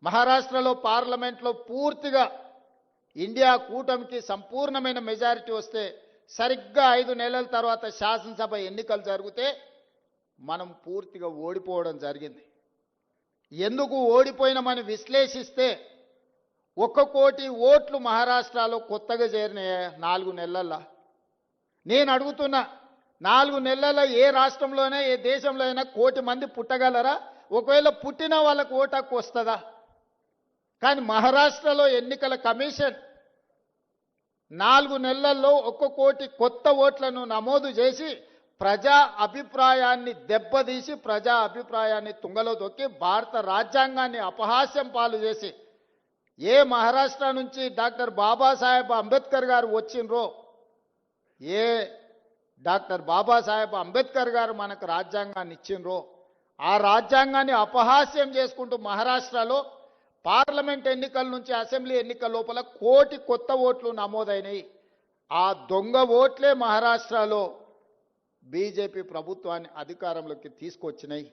మహారాష్ట్రలో పార్లమెంట్లో పూర్తిగా ఇండియా కూటమికి సంపూర్ణమైన మెజారిటీ వస్తే సరిగ్గా 5 నెలల తర్వాత శాసనసభ ఎన్నికలు జరిగితే మనం పూర్తిగా ఓడిపోవడం జరిగింది. ఎందుకు ఓడిపోయినామని విశ్లేషిస్తే 1 కోటి ఓట్లు మహారాష్ట్రలో కొత్తగా చేరినాయి 4 నెలల్లో. నేను అడుగుతున్నా, 4 నెలల్లో ఏ రాష్ట్రంలోనే ఏ దేశంలో అయినా 1 కోటి మంది పుట్టగలరా? ఒకవేళ పుట్టిన వాళ్ళకు ఓటు హక్కు వస్తుందా? కానీ మహారాష్ట్రలో ఎన్నికల కమిషన్ 4 నెలల్లో 1 కోటి కొత్త ఓట్లను నమోదు చేసి ప్రజా అభిప్రాయాన్ని దెబ్బతీసి ప్రజా అభిప్రాయాన్ని తుంగలో తొక్కి భారత రాజ్యాంగాన్ని అపహాస్యం పాలు చేసి ఏ మహారాష్ట్ర నుంచి డాక్టర్ బాబాసాహెబ్ అంబేద్కర్ గారు వచ్చిండ్రో, ఏ డాక్టర్ బాబాసాహెబ్ అంబేద్కర్ గారు మనకు రాజ్యాంగాన్ని ఇచ్చిండ్రో ఆ రాజ్యాంగాన్ని అపహాస్యం చేసుకుంటూ మహారాష్ట్రలో పార్లమెంట్ ఎన్నికల నుంచి అసెంబ్లీ ఎన్నికల లోపల 1 కోటి కొత్త ఓట్లు నమోదైనాయి. ఆ దొంగ ఓట్లే మహారాష్ట్రలో బీజేపీ ప్రభుత్వాన్ని అధికారంలోకి తీసుకొచ్చినాయి.